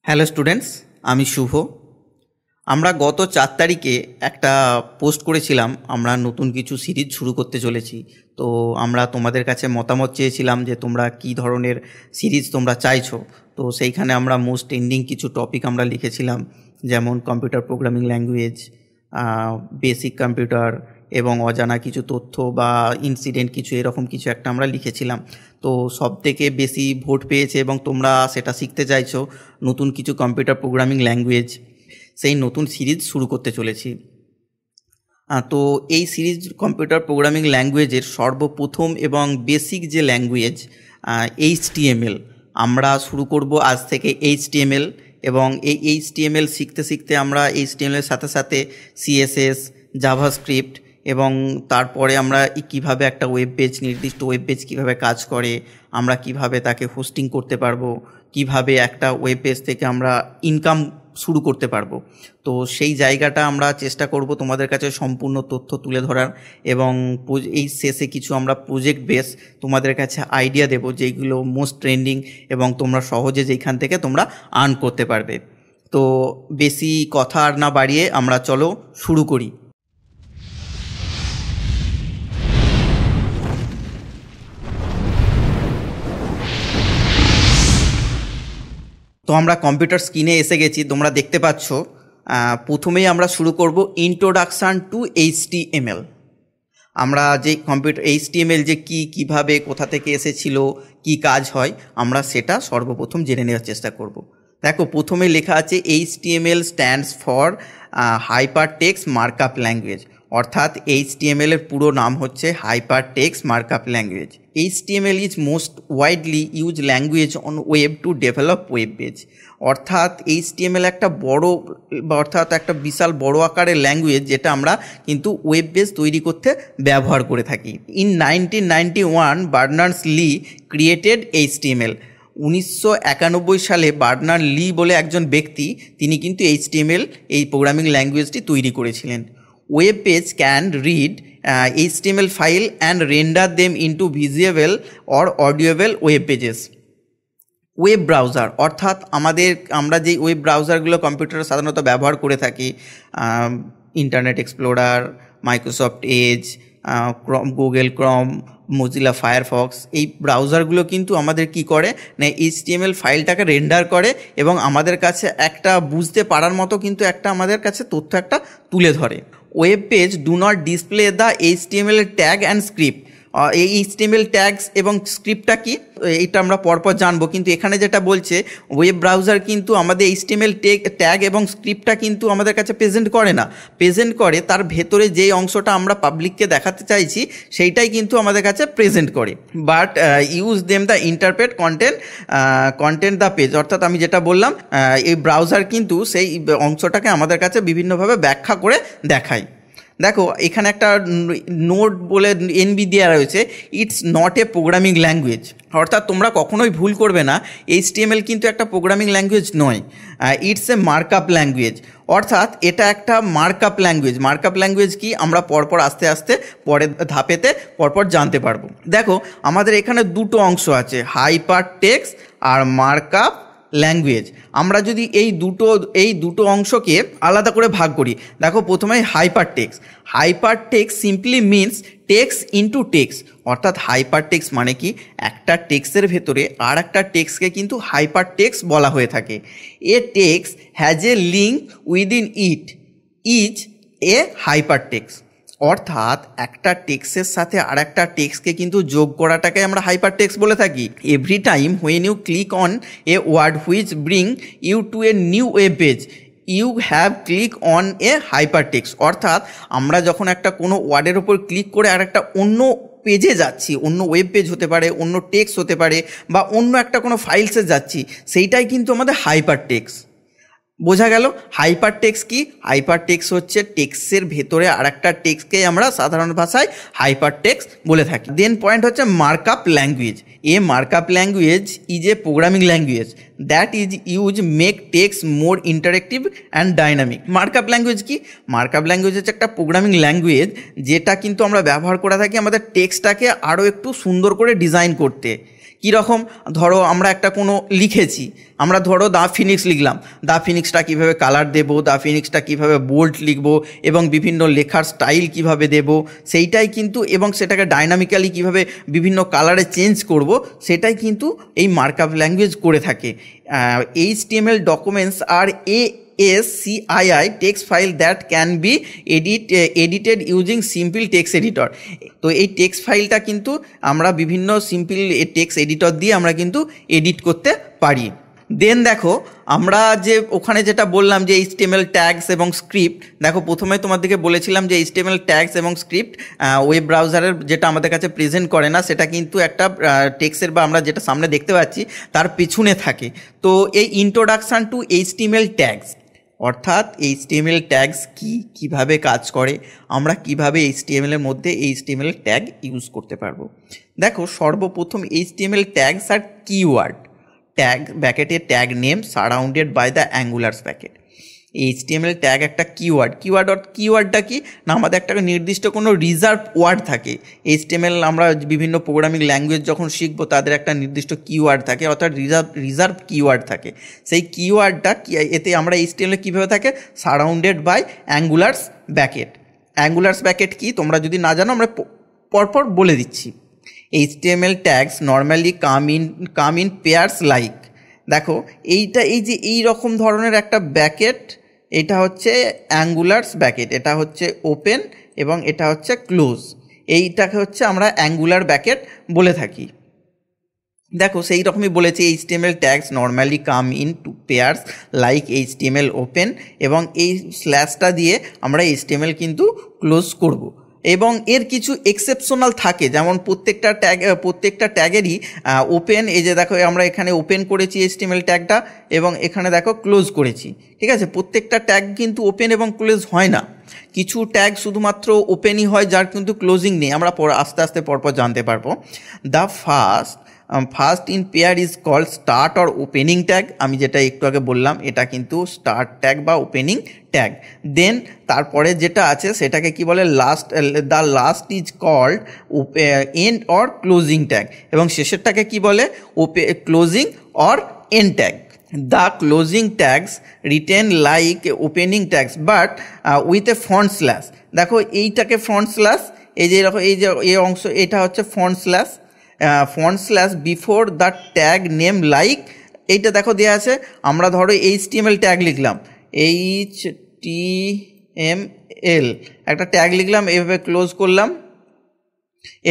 Hello students, আমি শুভ। আমরা গত 4 তারিখে একটা পোস্ট করেছিলাম, আমরা নতুন কিছু সিরিজ শুরু করতে চলেছি। তো আমরা তোমাদের কাছে মতামত চেয়েছিলাম যে তোমরা কি ধরনের সিরিজ তোমরা চাইছো। তো সেইখানে আমরা মোস্ট ট্রেন্ডিং কিছু টপিক আমরা লিখেছিলাম, যেমন computer programming language, basic computer এবং অজানা কিছু তথ্য বা ইনসিডেন্ট কিছু, এরকম কিছু একটা আমরা লিখেছিলাম। তো সবথেকে বেশি ভোট পেয়েছে এবং তোমরা সেটা শিখতে চাইছো, নতুন কিছু কম্পিউটার প্রোগ্রামিং ল্যাঙ্গুয়েজ। সেই নতুন সিরিজ শুরু করতে চলেছি। তো এই সিরিজ কম্পিউটার প্রোগ্রামিং ল্যাঙ্গুয়েজের সর্বপ্রথম এবং বেসিক যে ল্যাঙ্গুয়েজ HTML, আমরা শুরু করব আজ থেকে HTML। এবং এই HTML শিখতে শিখতে আমরা HTML-এর সাথে সাথে CSS, জাভাস্ক্রিপ্ট এবং তারপরে আমরা কিভাবে একটা ওয়েব পেজ, নির্দিষ্ট ওয়েব পেজ কীভাবে কাজ করে, আমরা কিভাবে তাকে হোস্টিং করতে পারবো, কিভাবে একটা ওয়েব পেজ থেকে আমরা ইনকাম শুরু করতে পারবো। তো সেই জায়গাটা আমরা চেষ্টা করব তোমাদের কাছে সম্পূর্ণ তথ্য তুলে ধরার, এবং এই শেষে কিছু আমরা প্রজেক্ট বেস তোমাদের কাছে আইডিয়া দেব, যেগুলো মোস্ট ট্রেন্ডিং এবং তোমরা সহজে যেখান থেকে তোমরা আর্ন করতে পারবে। তো বেশি কথা আর না বাড়িয়ে আমরা চলো শুরু করি। তো আমরা কম্পিউটার স্ক্রিনে এসে গেছি, তোমরা দেখতে পাচ্ছ। প্রথমেই আমরা শুরু করব ইন্ট্রোডাকশান টু HTML। আমরা যে কম্পিউটার HTML যে কিভাবে কোথা থেকে এসেছিল, কি কাজ হয়, আমরা সেটা সর্বপ্রথম জেনে নেওয়ার চেষ্টা করব। দেখো, প্রথমে লেখা আছে HTML stands for hypertext markup language, অর্থাৎ HTML এর পুরো নাম হচ্ছে hypertext markup language. HTML is most widely use language on web to develop web page. অর্থাৎ HTML একটা বিশাল বড় আকারের ল্যাঙ্গুয়েজ, যেটা আমরা কিন্তু ওয়েব পেজ তৈরি করতে ব্যবহার করে থাকি। In 1991 Berners Lee created HTML। 1991 সালে বার্নার লি বলে একজন ব্যক্তি, তিনি কিন্তু HTML এই প্রোগ্রামিং ল্যাঙ্গুয়েজটি তৈরি করেছিলেন। Web page can read HTML file and render them into visual or audible web pages. Web browser, অর্থাৎ আমরা যেই ওয়েব ব্রাউজারগুলো কম্পিউটারে সাধারণত ব্যবহার করে থাকি, internet explorer, Microsoft Edge, Google ক্রম, মোজিলা ফায়ারফক্স, এই ব্রাউজারগুলো কিন্তু আমাদের কি করে না HTML ফাইলটাকে রেন্ডার করে এবং আমাদের কাছে একটা বুঝতে পারার মতো কিন্তু একটা আমাদের কাছে তথ্য একটা তুলে ধরে। Web page do not display the HTML tag and script. এই HTML ট্যাগস এবং স্ক্রিপ্টটা কি, এইটা আমরা পরপর জানবো। কিন্তু এখানে যেটা বলছে, ওয়েব ব্রাউজার কিন্তু আমাদের HTML ট্যাগ এবং স্ক্রিপ্টটা কিন্তু আমাদের কাছে প্রেজেন্ট করে না, প্রেজেন্ট করে তার ভেতরে যেই অংশটা আমরা পাবলিককে দেখাতে চাইছি সেইটাই কিন্তু আমাদের কাছে প্রেজেন্ট করে। But use them the interpret content the page, অর্থাৎ আমি যেটা বললাম, এই ব্রাউজার কিন্তু সেই অংশটাকে আমাদের কাছে বিভিন্নভাবে ব্যাখ্যা করে দেখায়। দেখো, এখানে একটা নোট বলে NB দেওয়া রয়েছে, it's not a programming language. অর্থাৎ তোমরা কখনোই ভুল করবে না, HTML কিন্তু একটা প্রোগ্রামিং ল্যাঙ্গুয়েজ নয়, ইটস এ মার্কআপ ল্যাঙ্গুয়েজ। অর্থাৎ এটা একটা মার্কআপ ল্যাঙ্গুয়েজ। মার্কআপ ল্যাঙ্গুয়েজ কি, আমরা পরপর আস্তে আস্তে পরের ধাপেতে পরপর জানতে পারবো। দেখো, আমাদের এখানে দুটো অংশ আছে, হাইপারটেক্সট আর মার্কআপ ল্যাঙ্গুয়েজ। আমরা যদি এই দুটো অংশকে আলাদা করে ভাগ করি, দেখো প্রথমে hypertext simply means text into text. অর্থাৎ হাইপারটেক্সট মানে কি, একটা টেক্সটের ভেতরে আর একটা টেক্সটকে কিন্তু হাইপারটেক্সট বলা হয়ে থাকে। A text has a link within it is a hypertext. অর্থাৎ একটা টেক্সটের সাথে আর একটা টেক্সটকে কিন্তু যোগ করাটাকে আমরা হাইপারটেক্সট বলে থাকি। Every time when you click on a word which bring you to a new web page you have click on a hypertext. অর্থাৎ আমরা যখন একটা কোনো ওয়ার্ডের ওপর ক্লিক করে আর একটা অন্য পেজে যাচ্ছি, অন্য ওয়েব পেজ হতে পারে, অন্য টেক্সট হতে পারে, বা অন্য একটা কোনো ফাইলসে যাচ্ছি, সেইটাই কিন্তু আমাদের হাইপারটেক্সট। বোঝা গেল? হাইপারটেক্সট কি, হাইপারটেক্সট হচ্ছে টেক্সটের ভেতরে আর একটা টেক্সটকে আমরা সাধারণ ভাষায় হাইপারটেক্সট বলে থাকি। দেন পয়েন্ট হচ্ছে markup language. A markup language is a programming language that is use make text more interactive and dynamic. Markup language কি, মার্কআপ ল্যাঙ্গুয়েজ হচ্ছে একটা প্রোগ্রামিং ল্যাঙ্গুয়েজ যেটা কিন্তু আমরা ব্যবহার করে থাকি আমাদের টেক্সটটাকে আরও একটু সুন্দর করে ডিজাইন করতে। কীরকম, ধরো আমরা একটা কোনো লিখেছি, আমরা ধরো দ্য ফিনিক্স লিখলাম, দ্য ফিনিক্সটা কীভাবে কালার দেব, দ্য ফিনিক্সটা কীভাবে বোল্ড লিখব এবং বিভিন্ন লেখার স্টাইল কিভাবে দেব সেইটাই কিন্তু, এবং সেটাকে ডাইনামিক্যালি কিভাবে বিভিন্ন কালারে চেঞ্জ করব, সেটাই কিন্তু এই মার্কআপ ল্যাঙ্গুয়েজ করে থাকে। HTML documents are ASCII text file that can be edited using simple text editor. তো এই টেক্সট ফাইলটা কিন্তু আমরা বিভিন্ন সিম্পল টেক্সট এডিটর দিয়ে আমরা কিন্তু এডিট করতে পারি। দেন দেখো আমরা যে ওখানে যেটা বললাম যে HTML ট্যাগস এবং স্ক্রিপ্ট, দেখো প্রথমে তোমাদেরকে বলেছিলাম যে HTML ট্যাগস এবং স্ক্রিপ্ট ওয়েব ব্রাউজারের যেটা আমাদের কাছে প্রেজেন্ট করে না, সেটা কিন্তু একটা টেক্সটের বা আমরা যেটা সামনে দেখতে পাচ্ছি তার পেছনে থাকে। তো এই ইন্ট্রোডাকশান টু HTML ট্যাগস, অর্থাৎ HTML ট্যাগস কীভাবে কাজ করে, আমরা কিভাবে HTML এর মধ্যে HTML ট্যাগ ইউজ করতে পারবো। দেখো সর্বপ্রথম HTML ট্যাগস আর কিওয়ার্ড, ট্যাগ ব্র্যাকেটে tag name surrounded by the angulars bracket. HTML tag একটা কিওয়ার্ডটা কি না, আমাদের একটা নির্দিষ্ট কোনো রিজার্ভ ওয়ার্ড থাকে। HTML আমরা বিভিন্ন প্রোগ্রামিং ল্যাঙ্গুয়েজ যখন শিখবো তাদের একটা নির্দিষ্ট কিওয়ার্ড থাকে, অর্থাৎ রিজার্ভ কিওয়ার্ড থাকে। সেই কিওয়ার্ডটা এতে আমরা HTML কীভাবে থাকে, সারাউন্ডেড বাই অ্যাঙ্গুলার্স ব্র্যাকেট। অ্যাঙ্গুলার্স ব্র্যাকেট কি তোমরা যদি না জানো আমরা পরপর বলে দিচ্ছি। HTML tags normally come in pairs like, দেখো এইটা এই যে এই রকম ধরনের একটা ব্র্যাকেট, এটা হচ্ছে অ্যাঙ্গুলার্স ব্র্যাকেট, এটা হচ্ছে ওপেন এবং এটা হচ্ছে ক্লোজ, এইটাকে হচ্ছে আমরা অ্যাঙ্গুলার ব্র্যাকেট বলে থাকি। দেখো সেই রকমই বলেছে HTML tags normally come in two pairs like HTML open, এবং এই স্ল্যাশটা দিয়ে আমরা HTML কিন্তু ক্লোজ করব। এবং এর কিছু এক্সেপশনাল থাকে, যেমন প্রত্যেকটা ট্যাগেরই ওপেন, এই যে দেখো আমরা এখানে ওপেন করেছি HTML ট্যাগটা এবং এখানে দেখো ক্লোজ করেছি, ঠিক আছে। প্রত্যেকটা ট্যাগ কিন্তু ওপেন এবং ক্লোজ হয় না, কিছু ট্যাগ শুধুমাত্র ওপেনই হয় যার কিন্তু ক্লোজিং নেই, আমরা আস্তে আস্তে পরপর জানতে পারবো। The first in pair is called start or opening tag, আমি যেটা একটু আগে বললাম এটা কিন্তু স্টার্ট ট্যাগ বা ওপেনিং ট্যাগ। দেন তারপরে যেটা আছে সেটাকে কি বলে, the last is called end or closing tag, এবং শেষেরটাকে কি বলে, closing or end tag. The closing tags written like opening tags but with a front slash, দেখো এইটাকে ফ্রন্ট স্ল্যাশ, এই যে এরকম এই যে এই অংশ এটা হচ্ছে front slash before the tag name like, এইটা দেখো দেওয়া আছে, আমরা ধরো HTML ট্যাগ লিখলাম, HTML একটা ট্যাগ লিখলাম, এভাবে ক্লোজ করলাম,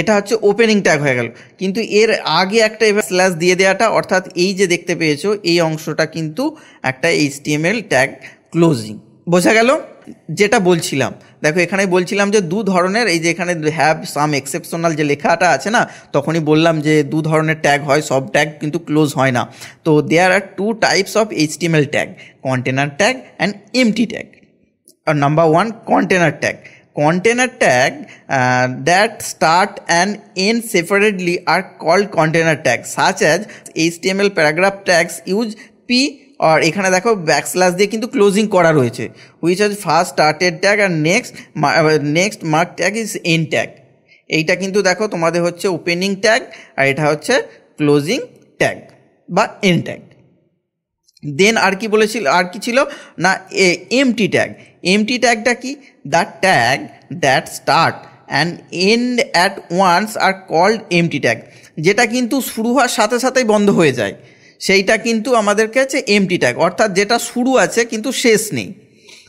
এটা হচ্ছে ওপেনিং ট্যাগ হয়ে গেল। কিন্তু এর আগে একটা এবার স্ল্যাশ দিয়ে দেওয়াটা, অর্থাৎ এই যে দেখতে পেয়েছো এই অংশটা কিন্তু একটা HTML ট্যাগ ক্লোজিং, বোঝা গেল যেটা বলছিলাম। দেখো এখানে বলছিলাম যে দু ধরনের, এই যে এখানে হ্যাভ সাম এক্সেপশনাল যে লেখাটা আছে না, তখনই বললাম যে দু ধরনের ট্যাগ হয়, সব ট্যাগ কিন্তু ক্লোজ হয় না। তো there are two types of HTML tag, container tag and empty tag. Number 1, container tag. Container tag that start and end separately are called container tags, such as HTML paragraph tags use p, আর এখানে দেখো backslash দিয়ে কিন্তু closing করা রয়েছে, which is first started tag and next mark tag is end tag। এইটা কিন্তু দেখো তোমাদের হচ্ছে ওপেনিং ট্যাগ আর এটা হচ্ছে ক্লোজিং ট্যাগ বা এন্ড ট্যাগ। দেন আর কি বলেছিল, আর কি ছিল না, এমটি ট্যাগ। এমটি ট্যাগটা কি, the tag that start and end at once are called empty tag, যেটা কিন্তু শুরু হওয়ার সাথে সাথেই বন্ধ হয়ে যায়, সেইটা কিন্তু আমাদের কাছে এমটি ট্যাগ, অর্থাৎ যেটা শুরু আছে কিন্তু শেষ নেই,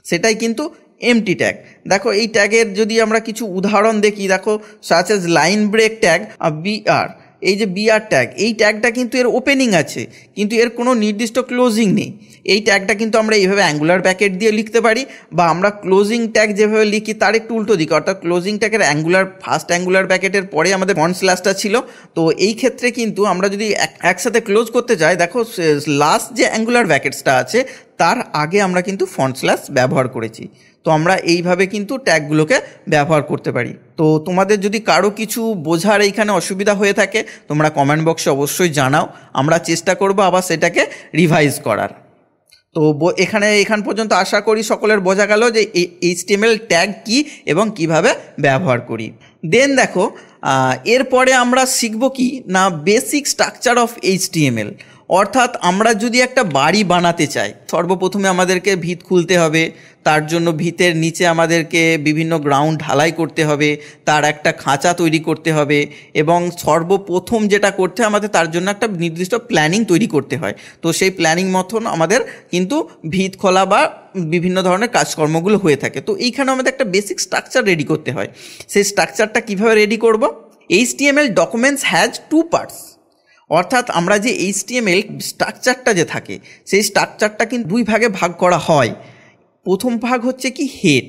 সেটাই কিন্তু এমটি ট্যাগ। দেখো এই ট্যাগের যদি আমরা কিছু উদাহরণ দেখি, দেখো such as line break tag, BR, এই যে বিআর ট্যাগ, এই ট্যাগটা কিন্তু এর ওপেনিং আছে কিন্তু এর কোনো নির্দিষ্ট ক্লোজিং নেই। এই ট্যাগটা কিন্তু আমরা এইভাবে অ্যাঙ্গুলার ব্র্যাকেট দিয়ে লিখতে পারি, বা আমরা ক্লোজিং ট্যাগ যেভাবে লিখি তার একটু উল্টো দিকে, অর্থাৎ ক্লোজিং ট্যাগের ফার্স্ট অ্যাঙ্গুলার ব্র্যাকেটের পরে আমাদের ফ্রন্ট স্ল্যাশটা ছিল। তো এই ক্ষেত্রে কিন্তু আমরা যদি একসাথে ক্লোজ করতে চাই, দেখো লাস্ট যে অ্যাঙ্গুলার ব্র্যাকেটসটা আছে তার আগে আমরা কিন্তু ফ্রন্ট স্ল্যাশ ব্যবহার করেছি। তো আমরা এইভাবে কিন্তু ট্যাগগুলোকে ব্যবহার করতে পারি। তো তোমাদের যদি কারো কিছু বোঝার এইখানে অসুবিধা হয়ে থাকে তোমরা কমেন্ট বক্সে অবশ্যই জানাও, আমরা চেষ্টা করব আবার সেটাকে রিভাইজ করার। তো এখান পর্যন্ত আশা করি সকলের বোঝা গেল যে HTML ট্যাগ কী এবং কিভাবে ব্যবহার করি। দেন দেখো এরপরে আমরা শিখব কি না বেসিক স্ট্রাকচার অফ এইচটিএমএল। অর্থাৎ আমরা যদি একটা বাড়ি বানাতে চাই, সর্বপ্রথমে আমাদেরকে ভিত খুলতে হবে, তার জন্য ভিতের নিচে আমাদেরকে বিভিন্ন গ্রাউন্ড ঢালাই করতে হবে, তার একটা খাঁচা তৈরি করতে হবে, এবং সর্বপ্রথম যেটা করতে হয় আমাদের তার জন্য একটা নির্দিষ্ট প্ল্যানিং তৈরি করতে হয়। তো সেই প্ল্যানিং মতন আমাদের কিন্তু ভিত খোলা বা বিভিন্ন ধরনের কাজকর্মগুলো হয়ে থাকে। তো এইখানে আমাদের একটা বেসিক স্ট্রাকচার রেডি করতে হয়। সেই স্ট্রাকচারটা কীভাবে রেডি করব? HTML documents has to parts. অর্থাৎ আমরা যে এইচটিএমএল স্ট্রাকচারটা যে থাকে সেই স্ট্রাকচারটা কিন্তু দুই ভাগে ভাগ করা হয়। প্রথম ভাগ হচ্ছে কি head,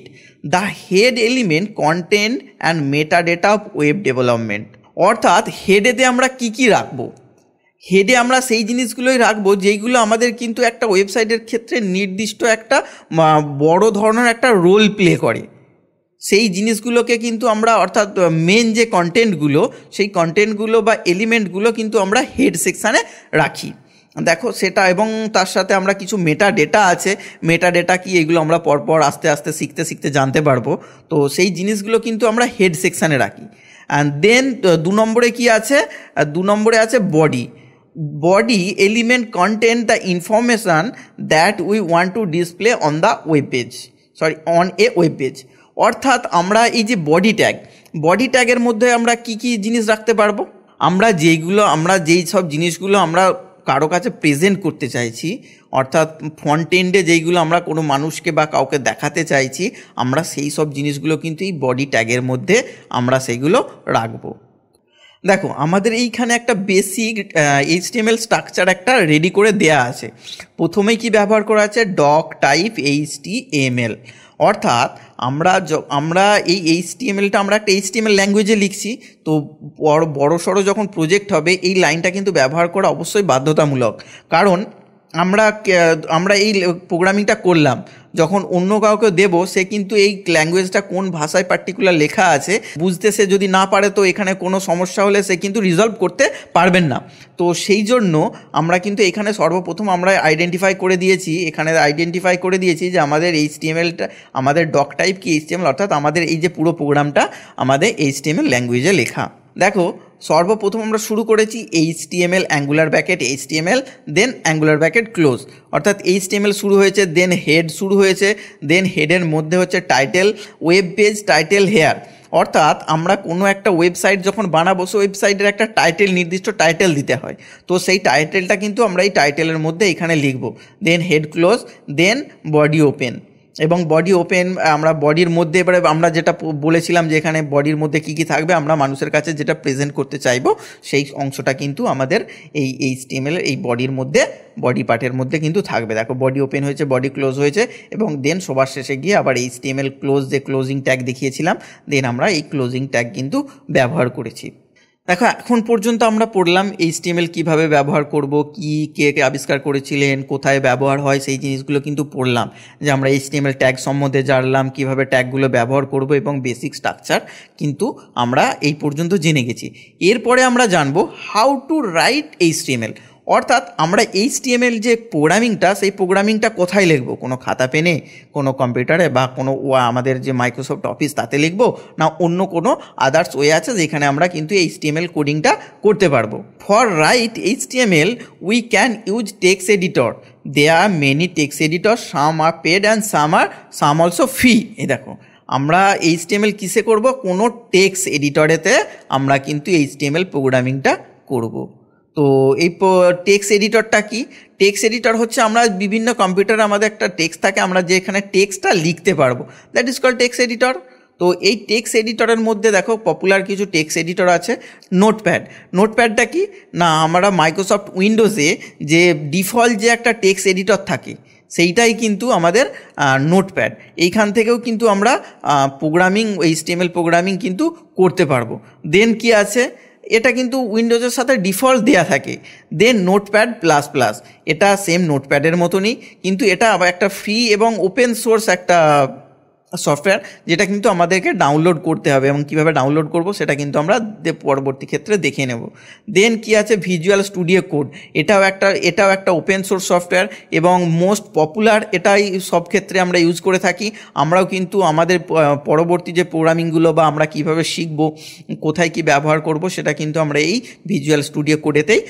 the head element content and meta data of web development. অর্থাৎ হেডেতে আমরা কি রাখবো? হেডে আমরা সেই জিনিসগুলোই রাখবো যেইগুলো আমাদের কিন্তু একটা ওয়েবসাইটের ক্ষেত্রে নির্দিষ্ট একটা বড় ধরনের একটা রোল প্লে করে। সেই জিনিসগুলোকে কিন্তু আমরা, অর্থাৎ মেন যে কন্টেন্টগুলো, সেই কন্টেন্টগুলো বা এলিমেন্টগুলো কিন্তু আমরা হেড সেকশানে রাখি। দেখো সেটা, এবং তার সাথে আমরা কিছু মেটা ডেটা আছে। মেটা ডেটা কি, এগুলো আমরা পরপর আস্তে আস্তে শিখতে শিখতে জানতে পারবো। তো সেই জিনিসগুলো কিন্তু আমরা হেড সেকশানে রাখি। অ্যান্ড দেন 2 নম্বরে কি আছে? 2 নম্বরে আছে body. Body element content the information that we want to display on the web page, on a web page. অর্থাৎ আমরা এই যে বডি ট্যাগের মধ্যে আমরা কি জিনিস রাখতে পারবো? আমরা যেই সব জিনিসগুলো আমরা কারো কাছে প্রেজেন্ট করতে চাইছি, অর্থাৎ ফ্রন্ট এন্ডে যেইগুলো আমরা কোনো মানুষকে বা কাউকে দেখাতে চাইছি, আমরা সেই সব জিনিসগুলো কিন্তু এই বডি ট্যাগের মধ্যে আমরা সেইগুলো রাখবো। দেখো আমাদের এইখানে একটা বেসিক এইচটিএমএল স্ট্রাকচার একটা রেডি করে দেয়া আছে। প্রথমেই কি ব্যবহার করা আছে? Doctype HTML. অর্থাৎ আমরা এই এইচটিএমএলটা আমরা একটা এইচটিএমএল ল্যাঙ্গুয়েজে লিখছি। তো বড় সড়ো যখন প্রজেক্ট হবে এই লাইনটা কিন্তু ব্যবহার করা অবশ্যই বাধ্যতামূলক। কারণ আমরা এই প্রোগ্রামিংটা করলাম, যখন অন্য কাউকে দেব সে কিন্তু এই ল্যাঙ্গুয়েজটা কোন ভাষায় পার্টিকুলার লেখা আছে বুঝতে সে যদি না পারে, তো এখানে কোনো সমস্যা হলে সে কিন্তু রিজলভ করতে পারবেন না। তো সেই জন্য আমরা কিন্তু এখানে সর্বপ্রথম আমরা আইডেন্টিফাই করে দিয়েছি যে আমাদের এইচটিএমএলটা, আমাদের ডক টাইপ কি এইচটিএমএল, অর্থাৎ আমাদের এই যে পুরো প্রোগ্রামটা আমাদের এইচটিএমএল ল্যাঙ্গুয়েজে লেখা। দেখো সর্বপ্রথম আমরা শুরু করেছি এইচটিএমএল অ্যাঙ্গুলার ব্র্যাকেট এইচটিএমএল, দেন অ্যাঙ্গুলার ব্র্যাকেট ক্লোজ। অর্থাৎ এইচটিএমএল শুরু হয়েছে, দেন হেড শুরু হয়েছে, দেন হেডের মধ্যে হচ্ছে title, web page, title, here. অর্থাৎ আমরা কোনো একটা ওয়েবসাইট যখন বানাবো, সে ওয়েবসাইটের একটা নির্দিষ্ট টাইটেল দিতে হয়। তো সেই টাইটেলটা কিন্তু আমরা এই টাইটেলের মধ্যে এখানে লিখব। দেন হেড ক্লোজ, দেন বডি ওপেন। এবং বডি ওপেন আমরা বডির মধ্যে, এবারে আমরা যেটা বলেছিলাম যে এখানে বডির মধ্যে কী থাকবে, আমরা মানুষের কাছে যেটা প্রেজেন্ট করতে চাইবো সেই অংশটা কিন্তু আমাদের এই এইচটিএমএল এই বডির মধ্যে, বডি পার্টের মধ্যে কিন্তু থাকবে। দেখো বডি ওপেন হয়েছে, বডি ক্লোজ হয়েছে, এবং দেন সবার শেষে গিয়ে আবার এইচটিএমএল ক্লোজ, যে ক্লোজিং ট্যাগ দেখিয়েছিলাম, দেন আমরা এই ক্লোজিং ট্যাগ কিন্তু ব্যবহার করেছি। দেখো এখন পর্যন্ত আমরা পড়লাম এইচটিএমএল কীভাবে ব্যবহার করব, কে আবিষ্কার করেছিলেন, কোথায় ব্যবহার হয়, সেই জিনিসগুলো কিন্তু পড়লাম। যে আমরা এইচটিএমএল ট্যাগ সম্বন্ধে জানলাম, কীভাবে ট্যাগগুলো ব্যবহার করব, এবং বেসিক স্ট্রাকচার কিন্তু আমরা এই পর্যন্ত জেনে গেছি। এরপরে আমরা জানবো হাউ টু রাইট এইচটিএমএল। অর্থাৎ আমরা এইচটিএমএল যে প্রোগ্রামিংটা, সেই প্রোগ্রামিংটা কোথায় লিখব? কোনো খাতা পেনে, কোনো কম্পিউটারে, বা কোনো আমাদের যে মাইক্রোসফট অফিস তাতে লিখব, না অন্য কোনো আদার্স ওয়ে আছে যেখানে আমরা কিন্তু এইচটিএমএল কোডিংটা করতে পারবো? For write HTML we can use text editor. There are many text editor, some are paid and some also free. এই দেখো আমরা এইচটিএমএল কিসে করব? কোনো টেক্সট এডিটরেতে আমরা কিন্তু এইচটিএমএল প্রোগ্রামিংটা করব। তো এই টেক্সট এডিটরটা কি? টেক্সট এডিটর হচ্ছে, আমরা বিভিন্ন কম্পিউটারে আমাদের একটা টেক্সট থাকে, আমরা যে এখানে টেক্সটটা লিখতে পারবো, that is called text editor. তো এই টেক্সট এডিটরের মধ্যে দেখো পপুলার কিছু টেক্সট এডিটর আছে। নোটপ্যাডটা কি না, আমরা মাইক্রোসফট উইন্ডোজে যে ডিফল্ট যে একটা টেক্সট এডিটর থাকে সেইটাই কিন্তু আমাদের নোটপ্যাড। এইখান থেকেও কিন্তু আমরা এইচটিএমএল প্রোগ্রামিং কিন্তু করতে পারবো। দেন কি আছে, এটা কিন্তু উইন্ডোজের সাথে ডিফল্ট দেয়া থাকে। দেন নোটপ্যাড প্লাস প্লাস, এটা সেম নোটপ্যাডের মতনই, কিন্তু এটা আবার একটা ফ্রি এবং ওপেন সোর্স একটা সফটওয়্যার, যেটা কিন্তু আমাদেরকে ডাউনলোড করতে হবে, এবং কীভাবে ডাউনলোড করব সেটা কিন্তু আমরা পরবর্তী ক্ষেত্রে দেখে নেব। দেন কি আছে ভিজুয়াল স্টুডিও কোড, এটাও একটা ওপেন সোর্স সফটওয়্যার এবং মোস্ট পপুলার, এটাই সব ক্ষেত্রে আমরা ইউজ করে থাকি। আমরাও কিন্তু আমাদের পরবর্তী যে প্রোগ্রামিংগুলো বা আমরা কীভাবে শিখব, কোথায় কি ব্যবহার করব, সেটা কিন্তু আমরা এই ভিজুয়াল স্টুডিও কোডেতেই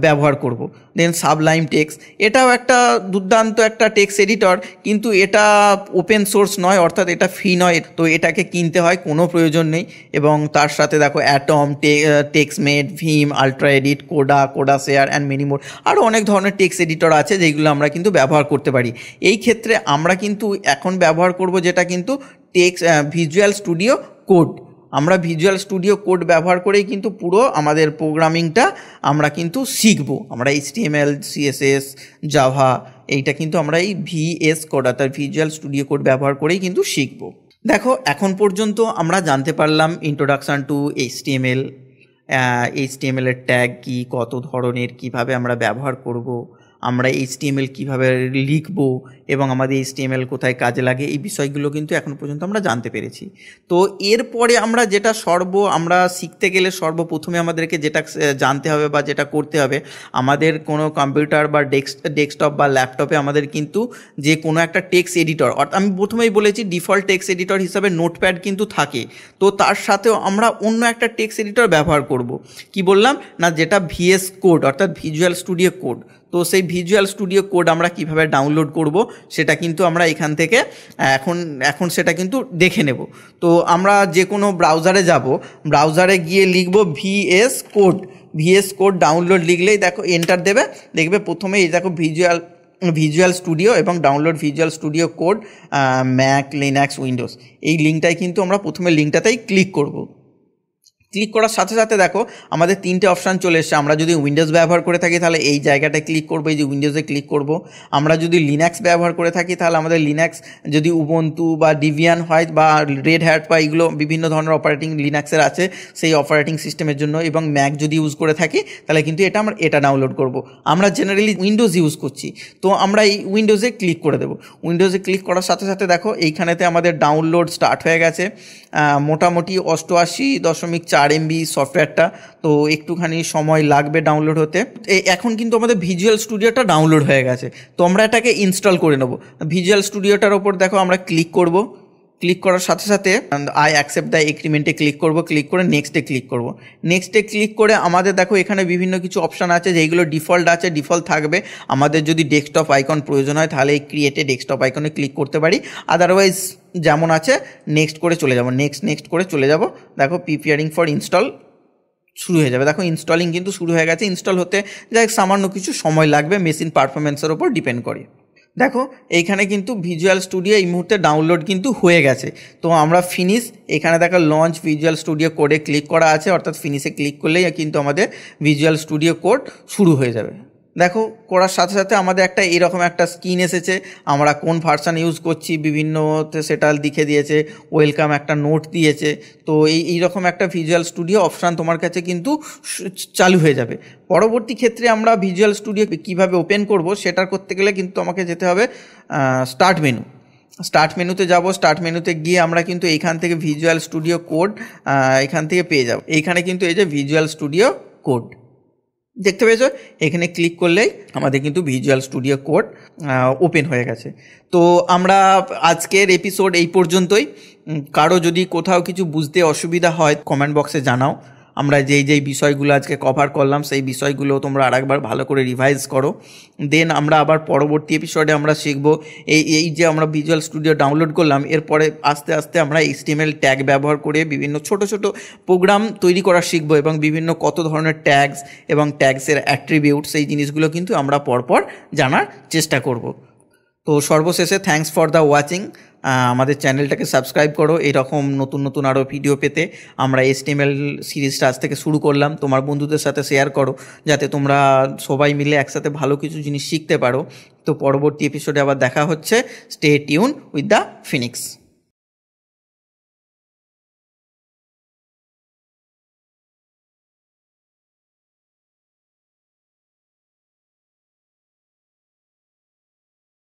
ব্যবহার করব। দেন সাবলাইম টেক্সট, এটাও একটা দুর্দান্ত একটা টেক্সট এডিটর, কিন্তু এটা ওপেন সোর্স নয়, অর্থাৎ এটা ফ্রি নয়, তো এটাকে কিনতে হয়, কোনো প্রয়োজন নেই। এবং তার সাথে দেখো Atom, TextMate, Vim, UltraEdit, Coda share and many more, আরও অনেক ধরনের টেক্সট এডিটর আছে যেগুলো আমরা কিন্তু ব্যবহার করতে পারি। এই ক্ষেত্রে আমরা কিন্তু এখন ব্যবহার করব যেটা কিন্তু ভিজুয়াল স্টুডিও কোড। আমরা ভিজুয়াল স্টুডিও কোড ব্যবহার করেই কিন্তু পুরো আমাদের প্রোগ্রামিংটা আমরা কিন্তু শিখব। আমরা HTML, CSS, জাভা, এইটা কিন্তু আমরা এই VS কোড অর্থাৎ ভিজুয়াল স্টুডিও কোড ব্যবহার করেই কিন্তু শিখব। দেখো এখন পর্যন্ত আমরা জানতে পারলাম ইন্ট্রোডাকশান টু HTML, HTML এর ট্যাগ কী, কত ধরনের, কিভাবে আমরা ব্যবহার করব, আমরা HTML কীভাবে লিখব এবং আমাদের HTML কোথায় কাজে লাগে, এই বিষয়গুলো কিন্তু এখন পর্যন্ত আমরা জানতে পেরেছি। তো এরপরে আমরা যেটা আমরা শিখতে গেলে সর্বপ্রথমে আমাদেরকে যেটা জানতে হবে বা যেটা করতে হবে, আমাদের কোনো কম্পিউটার বা ডেস্কটপ বা ল্যাপটপে আমাদের কিন্তু যে কোনো একটা টেক্সট এডিটর, অর্থাৎ আমি প্রথমেই বলেছি ডিফল্ট টেক্সট এডিটর হিসাবে নোটপ্যাড কিন্তু থাকে, তো তার সাথেও আমরা অন্য একটা টেক্সট এডিটর ব্যবহার করব। কি বললাম না, যেটা VS কোড অর্থাৎ ভিজুয়াল স্টুডিও কোড। তো সেই ভিজুয়াল স্টুডিও কোড আমরা কিভাবে ডাউনলোড করব সেটা কিন্তু আমরা এখান থেকে এখন সেটা কিন্তু দেখে নেব। তো আমরা যে কোনো ব্রাউজারে যাব, ব্রাউজারে গিয়ে লিখব VS কোড ডাউনলোড, লিখলেই দেখো এন্টার দেবে, দেখবে প্রথমে এই দেখো ভিজুয়াল স্টুডিও এবং download visual studio code Mac, Linux, Windows, এই লিঙ্কটাই কিন্তু আমরা প্রথমে লিঙ্কটাতেই ক্লিক করব। ক্লিক করার সাথে সাথে দেখো আমাদের তিনটে অপশান চলে এসছে। আমরা যদি উইন্ডোজ ব্যবহার করে থাকি তাহলে এই জায়গাটায় ক্লিক করবো, এই যে উইন্ডোজে ক্লিক করব। আমরা যদি লিনাক্স ব্যবহার করে থাকি তাহলে আমাদের লিনাক্স, যদি উবুন্টু বা ডিভিয়ান হয় বা রেড হ্যাট বা এগুলো বিভিন্ন ধরনের অপারেটিং লিনাক্সের আছে সেই অপারেটিং সিস্টেমের জন্য, এবং ম্যাক যদি ইউজ করে থাকি তাহলে কিন্তু এটা ডাউনলোড করব। আমরা জেনারেলি উইন্ডোজ ইউজ করছি, তো আমরা এই উইন্ডোজে ক্লিক করে দেবো। উইন্ডোজে ক্লিক করার সাথে সাথে দেখো এইখানেতে আমাদের ডাউনলোড স্টার্ট হয়ে গেছে। মোটামুটি 88.4 MB সফটওয়্যারটা, তো একটুখানি সময় লাগবে ডাউনলোড হতে। এখন কিন্তু আমাদের ভিজুয়াল স্টুডিওটা ডাউনলোড হয়ে গেছে, তো আমরা এটাকে ইনস্টল করে নেব। ভিজুয়াল স্টুডিওটার ওপর দেখো আমরা ক্লিক করব। ক্লিক করার সাথে সাথে আই অ্যাকসেপ্ট দ্য এগ্রিমেন্টে ক্লিক করব, ক্লিক করে নেক্সটে ক্লিক করব। নেক্সটে ক্লিক করে আমাদের দেখো এখানে বিভিন্ন কিছু অপশান আছে যেগুলো ডিফল্ট আছে, ডিফল্ট থাকবে। আমাদের যদি ডেস্কটপ আইকন প্রয়োজন হয় তাহলে এই ক্রিয়েটে ডেস্কটপ আইকনে ক্লিক করতে পারি, আদারওয়াইজ যেমন আছে নেক্সট করে চলে যাব, নেক্সট করে চলে যাব। দেখো প্রিপেয়ারিং ফর ইনস্টল শুরু হয়ে যাবে। দেখো ইনস্টলিং কিন্তু শুরু হয়ে গেছে। ইনস্টল হতে যাই সামান্য কিছু সময় লাগবে, মেশিন পারফরমেন্সের ওপর ডিপেন্ড করে। দেখো এইখানে কিন্তু ভিজুয়াল স্টুডিও এই মুহূর্তে ডাউনলোড কিন্তু হয়ে গেছে। তো আমরা ফিনিশ, এখানে দেখো লঞ্চ ভিজুয়াল স্টুডিও কোডে ক্লিক করা আছে, অর্থাৎ ফিনিশে ক্লিক করলেই কিন্তু আমাদের ভিজুয়াল স্টুডিও কোড শুরু হয়ে যাবে। দেখো করার সাথে সাথে আমাদের একটা এরকম একটা স্ক্রিন এসেছে, আমরা কোন ভার্সান ইউজ করছি বিভিন্নতে সেটা লিখে দিয়েছে, ওয়েলকাম একটা নোট দিয়েছে। তো এইরকম একটা ভিজুয়াল স্টুডিও অপশান তোমার কাছে কিন্তু চালু হয়ে যাবে। পরবর্তী ক্ষেত্রে আমরা ভিজুয়াল স্টুডিও কীভাবে ওপেন করব সেটা করতে গেলে কিন্তু আমাকে যেতে হবে স্টার্ট মেনুতে যাব। স্টার্ট মেনুতে গিয়ে আমরা কিন্তু এইখান থেকে ভিজুয়াল স্টুডিও কোড এখান থেকে পেয়ে যাব। এইখানে কিন্তু এই যে ভিজুয়াল স্টুডিও কোড দেখতে পেয়েছো, এখানে ক্লিক করলেই আমাদের কিন্তু ভিজুয়াল স্টুডিও কোড ওপেন হয়ে গেছে। তো আমরা আজকের এপিসোড এই পর্যন্তই। কারো যদি কোথাও কিছু বুঝতে অসুবিধা হয় কমেন্ট বক্সে জানাও। আমরা যেই বিষয়গুলো আজকে কভার করলাম সেই বিষয়গুলো তোমরা আরেকবার ভালো করে রিভাইজ করো। দেন আমরা আবার পরবর্তী এপিসোডে আমরা শিখব এই যে আমরা ভিজুয়াল স্টুডিও ডাউনলোড করলাম, এরপরে আস্তে আস্তে আমরা HTML ট্যাগ ব্যবহার করে বিভিন্ন ছোট ছোট প্রোগ্রাম তৈরি করা শিখব, এবং বিভিন্ন কত ধরনের ট্যাগস এবং ট্যাগসের অ্যাট্রিবিউটস এই জিনিসগুলো কিন্তু আমরা পরপর জানার চেষ্টা করব। তো সর্বশেষে থ্যাঙ্কস ফর দ্য ওয়াচিং। আমাদের চ্যানেলটাকে সাবস্ক্রাইব করো এরকম নতুন আরও ভিডিও পেতে। আমরা HTML সিরিজটা আজ থেকে শুরু করলাম, তোমার বন্ধুদের সাথে শেয়ার করো যাতে তোমরা সবাই মিলে একসাথে ভালো কিছু জিনিস শিখতে পারো। তো পরবর্তী এপিসোডে আবার দেখা হচ্ছে। Stay tune with the Phoenix.